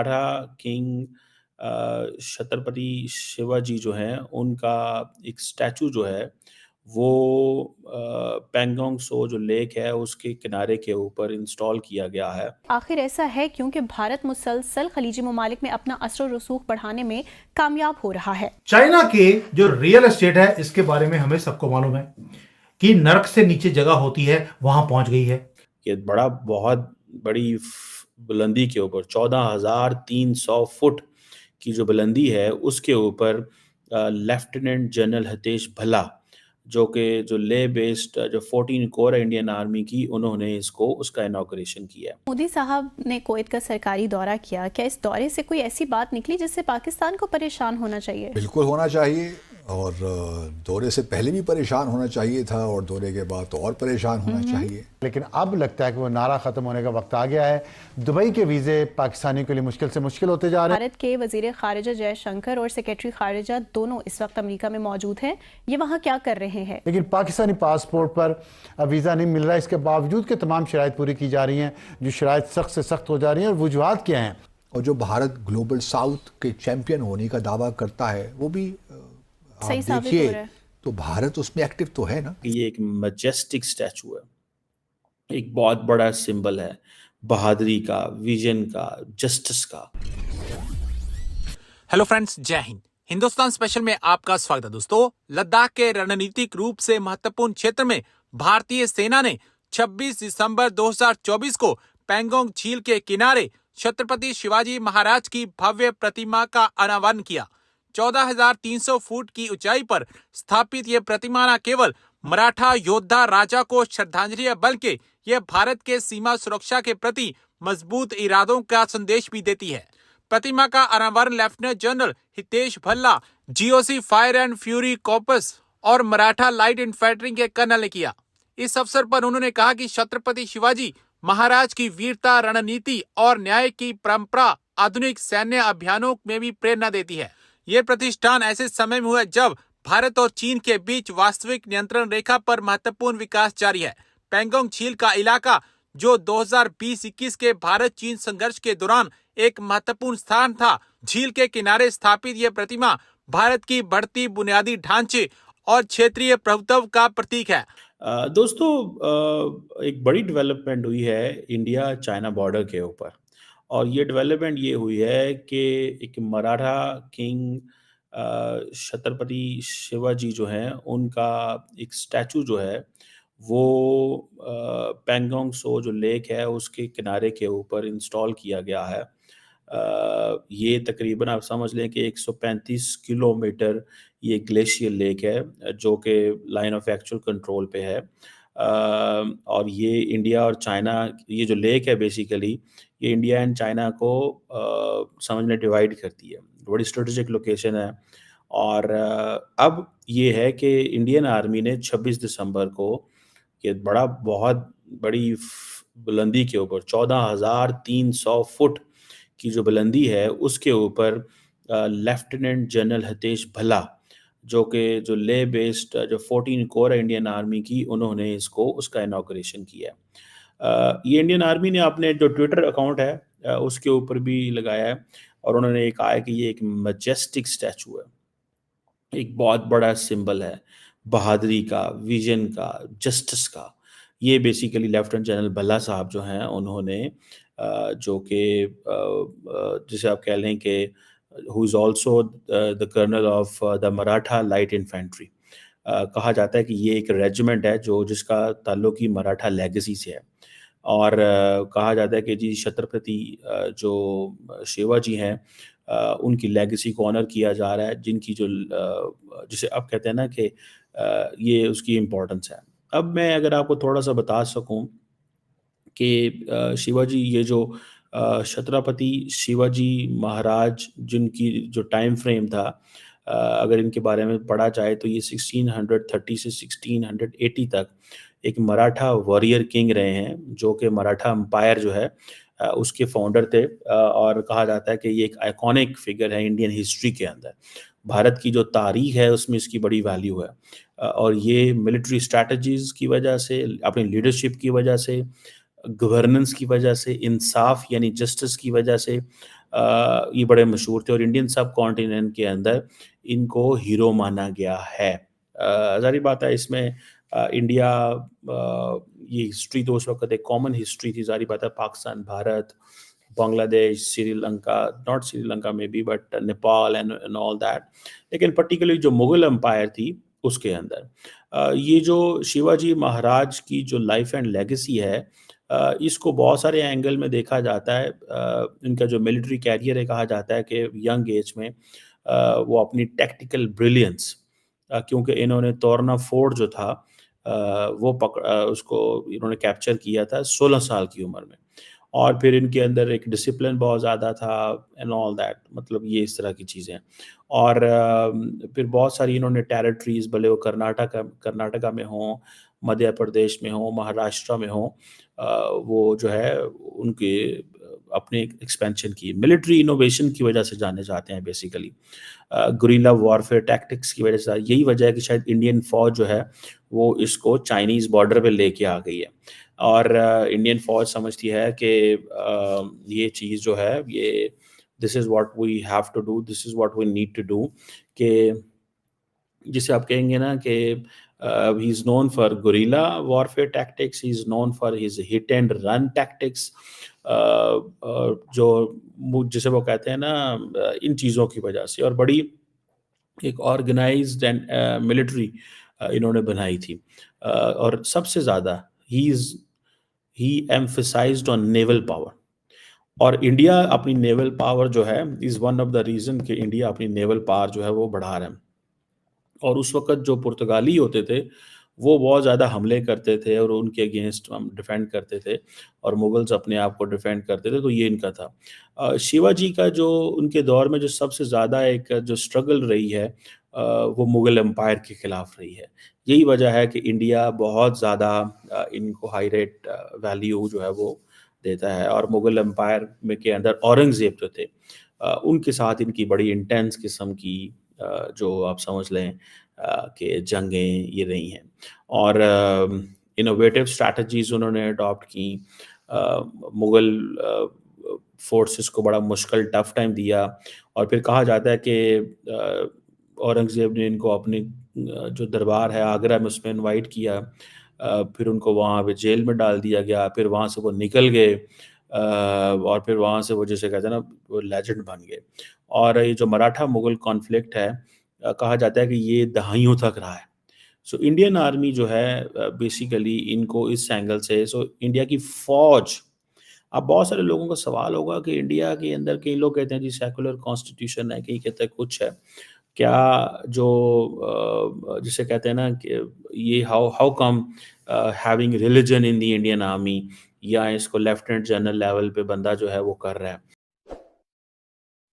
Maratha king Chhatrapati Shivaji जो हैं उनका एक स्टैचू जो है वो पैंगोंग सो जो लेक है उसके किनारे के ऊपर इंस्टॉल किया गया है। आखिर ऐसा है क्योंकि भारत मुसलसल खलीजी ममालिक में अपना असर और रसूख बढ़ाने में कामयाब हो रहा है। चाइना के जो रियल एस्टेट है इसके बारे में हमें सबको मालूम है कि नरक से नीचे जगह होती है, वहां पहुंच गई है। ये बहुत बड़ी बुलंदी के ऊपर 14,300 फुट की जो बुलंदी है उसके ऊपर लेफ्टिनेंट जनरल हितेश भल्ला जो ले बेस्ड जो 14 कोर इंडियन आर्मी की उन्होंने इसको उसका इनॉग्रेशन किया। मोदी साहब ने कुवैत का सरकारी दौरा किया, क्या इस दौरे से कोई ऐसी बात निकली जिससे पाकिस्तान को परेशान होना चाहिए? बिल्कुल होना चाहिए, और दौरे से पहले भी परेशान होना चाहिए था और दौरे के बाद तो और परेशान होना चाहिए। लेकिन अब लगता है कि वो नारा खत्म होने का वक्त आ गया है। दुबई के वीजे पाकिस्तानियों के लिए मुश्किल से मुश्किल होते जा रहे हैं। भारत के वजीर खारिजा जयशंकर और सेक्रेटरी खारिजा दोनों इस वक्त अमेरिका में मौजूद हैं। ये वहाँ क्या कर रहे हैं? लेकिन पाकिस्तानी पासपोर्ट पर वीज़ा नहीं मिल रहा है, इसके बावजूद के तमाम शराइत पूरी की जा रही हैं। जो शराइत सख्त से सख्त हो जा रही हैं, और वजूहात क्या हैं? और जो भारत ग्लोबल साउथ के चैंपियन होने का दावा करता है वो भी सही आप साबित हो रहा देखिए है। तो भारत उसमें एक्टिव तो है ना। ये एक मैजेस्टिक स्टैचू है, एक बहुत बड़ा सिंबल है बहादुरी का, विजन का, जस्टिस का। हेलो फ्रेंड्स, जय हिंद। हिंदुस्तान स्पेशल में आपका स्वागत है। दोस्तों, लद्दाख के रणनीतिक रूप से महत्वपूर्ण क्षेत्र में भारतीय सेना ने 26 दिसंबर 2024 को पैंगोंग झील के किनारे छत्रपति शिवाजी महाराज की भव्य प्रतिमा का अनावरण किया। 14,300 फुट की ऊंचाई पर स्थापित ये प्रतिमा न केवल मराठा योद्धा राजा को श्रद्धांजलि है, बल्कि यह भारत के सीमा सुरक्षा के प्रति मजबूत इरादों का संदेश भी देती है। प्रतिमा का अनावरण lieutenant general Hitesh Bhalla, GOC fire and fury corpus और मराठा लाइट इन्फेंट्री के कर्नल ने किया। इस अवसर पर उन्होंने कहा कि छत्रपति शिवाजी महाराज की वीरता, रणनीति और न्याय की परंपरा आधुनिक सैन्य अभियानों में भी प्रेरणा देती है। ये प्रतिष्ठान ऐसे समय में हुआ जब भारत और चीन के बीच वास्तविक नियंत्रण रेखा पर महत्वपूर्ण विकास जारी है। पैंगोंग झील का इलाका, जो 2020-21 के भारत चीन संघर्ष के दौरान एक महत्वपूर्ण स्थान था, झील के किनारे स्थापित यह प्रतिमा भारत की बढ़ती बुनियादी ढांचे और क्षेत्रीय प्रभुत्व का प्रतीक है। दोस्तों, एक बड़ी डेवलपमेंट हुई है इंडिया चाइना बॉर्डर के ऊपर, और ये डेवलपमेंट ये हुई है कि एक मराठा किंग छत्रपति शिवाजी जो हैं उनका एक स्टैचू जो है वो पैंगोंग सो जो लेक है उसके किनारे के ऊपर इंस्टॉल किया गया है। ये तकरीबन आप समझ लें कि 135 किलोमीटर ये ग्लेशियर लेक है जो कि लाइन ऑफ एक्चुअल कंट्रोल पे है। और ये इंडिया और चाइना, ये जो लेक है बेसिकली ये इंडिया एंड चाइना को समझ में डिवाइड करती है। बड़ी स्ट्रेटेजिक लोकेशन है। और अब ये है कि इंडियन आर्मी ने 26 दिसंबर को ये बहुत बड़ी बुलंदी के ऊपर 14,300 फुट की जो बुलंदी है उसके ऊपर लेफ्टिनेंट जनरल हितेश भल्ला जो ले बेस्ड जो 14 कोर इंडियन आर्मी की उन्होंने इसको उसका इनॉग्रेशन किया है। ये इंडियन आर्मी ने अपने जो ट्विटर अकाउंट है उसके ऊपर भी लगाया है, और उन्होंने कहा है कि ये एक मैजेस्टिक स्टैचू है, एक बहुत बड़ा सिंबल है बहादुरी का, विजन का, जस्टिस का। ये बेसिकली लेफ्टिनेंट जनरल भल्ला साहब जो हैं उन्होंने जो कि जिसे आप कह लें कि who is also the colonel of the Maratha light infantry, कहा जाता है कि ये एक रेजिमेंट है जिसका ताल्लुक ही मराठा लेगेसी से है। और कहा जाता है कि जी छत्रपति जो शिवाजी हैं उनकी लेगेसी को ऑनर किया जा रहा है, जिनकी जो जिसे अब कहते हैं ना कि ये उसकी इम्पोर्टेंस है। अब मैं अगर आपको थोड़ा सा बता सकूं कि शिवाजी, ये जो छत्रपति शिवाजी महाराज जिनकी जो टाइम फ्रेम था, अगर इनके बारे में पढ़ा जाए तो ये 1630 से 1680 तक एक मराठा वॉरियर किंग रहे हैं, जो कि मराठा एम्पायर जो है उसके फाउंडर थे। और कहा जाता है कि ये एक आइकॉनिक फिगर है इंडियन हिस्ट्री के अंदर। भारत की जो तारीख है उसमें इसकी बड़ी वैल्यू है। और ये मिलिट्री स्ट्रैटेजीज की वजह से, अपनी लीडरशिप की वजह से, गवर्नेंस की वजह से, इंसाफ यानी जस्टिस की वजह से, ये बड़े मशहूर थे और इंडियन सब कॉन्टिनेंट के अंदर इनको हीरो माना गया है। ज़ाहिर बात है इसमें इंडिया ये हिस्ट्री तो उस वक़्त एक कॉमन हिस्ट्री थी, ज़ाहिर बात है Pakistan, Bharat, Bangladesh, Sri Lanka, not Sri Lanka maybe but Nepal and all that. लेकिन पर्टिकुलरली जो मुगल एम्पायर थी उसके अंदर ये जो शिवाजी महाराज की जो लाइफ एंड लेगेसी है इसको बहुत सारे एंगल में देखा जाता है। इनका जो मिलिट्री कैरियर है कहा जाता है कि यंग एज में वो अपनी टैक्टिकल ब्रिलियंस क्योंकि इन्होंने तोरना फोर्ट जो था उसको इन्होंने कैप्चर किया था 16 साल की उम्र में और फिर इनके अंदर एक डिसिप्लिन बहुत ज़्यादा था एंड ऑल दैट, मतलब ये इस तरह की चीज़ें। और फिर बहुत सारी इन्होंने टेरिटरीज भले वो कर्नाटका में हों, मध्य प्रदेश में हों, महाराष्ट्र में हों, वो जो है उनके अपने एक्सपेंशन की मिलिट्री इनोवेशन की वजह से जाने जाते हैं बेसिकली। गुरिल्ला वॉरफेयर टैक्टिक्स की वजह से यही वजह है कि शायद इंडियन फौज जो है वो इसको चाइनीज़ बॉर्डर पे लेके आ गई है और इंडियन फौज समझती है कि ये चीज़ जो है ये this is what we have to do, this is what we need to do, कि जिसे आप कहेंगे ना कि he is known for guerrilla warfare tactics, he is known for his hit and run tactics, जिसे वो कहते हैं ना इन चीज़ों की वजह से, और बड़ी एक ऑर्गेनाइज्ड एंड मिलिट्री इन्होंने बनाई थी। और सबसे ज़्यादा ही एम्फसाइज्ड ऑन नेवल पावर, और इंडिया अपनी नेवल पावर जो है is one of the reason कि इंडिया अपनी नेवल पावर जो है वो बढ़ा रहा है। और उस वक़्त जो पुर्तगाली होते थे, वो बहुत ज़्यादा हमले करते थे और उनके अगेंस्ट हम डिफेंड करते थे और मुगल्स अपने आप को डिफेंड करते थे, तो ये इनका था। शिवाजी का जो उनके दौर में जो सबसे ज़्यादा एक जो स्ट्रगल रही है वो मुगल एम्पायर के खिलाफ रही है। यही वजह है कि इंडिया बहुत ज़्यादा इनको हाई रेट वैल्यू जो है वो देता है, और मुगल एम्पायर में के अंदर औरंगज़ेब जो थे उनके साथ इनकी बड़ी इंटेंस किस्म की जो आप समझ लें कि जंगें ये रही हैं। और इनोवेटिव स्ट्रैटेजीज़ उन्होंने अडॉप्ट की। मुग़ल फोर्सेस को बड़ा मुश्किल टफ टाइम दिया, और फिर कहा जाता है कि औरंगज़ेब ने इनको अपने जो दरबार है आगरा में उसमें इनवाइट किया। फिर उनको वहाँ पे जेल में डाल दिया गया, फिर वहाँ से वो निकल गए और फिर वहाँ से वो जिसे कहते हैं ना वो लेजेंड बन गए। और ये जो मराठा मुग़ल कॉन्फ्लिक्ट है कहा जाता है कि ये दहाइयों तक रहा है। सो इंडियन आर्मी जो है बेसिकली इनको इस एंगल से, सो इंडिया की फ़ौज, अब बहुत सारे लोगों का सवाल होगा कि इंडिया के अंदर कई लोग कहते हैं जी सेकुलर कॉन्स्टिट्यूशन है, कई कहते हैं कुछ है। क्या जो जिसे कहते हैं ना कि ये how how come having religion in the Indian army, या इसको लेफ्टिनेंट जनरल लेवल पे बंदा जो है वो कर रहा है।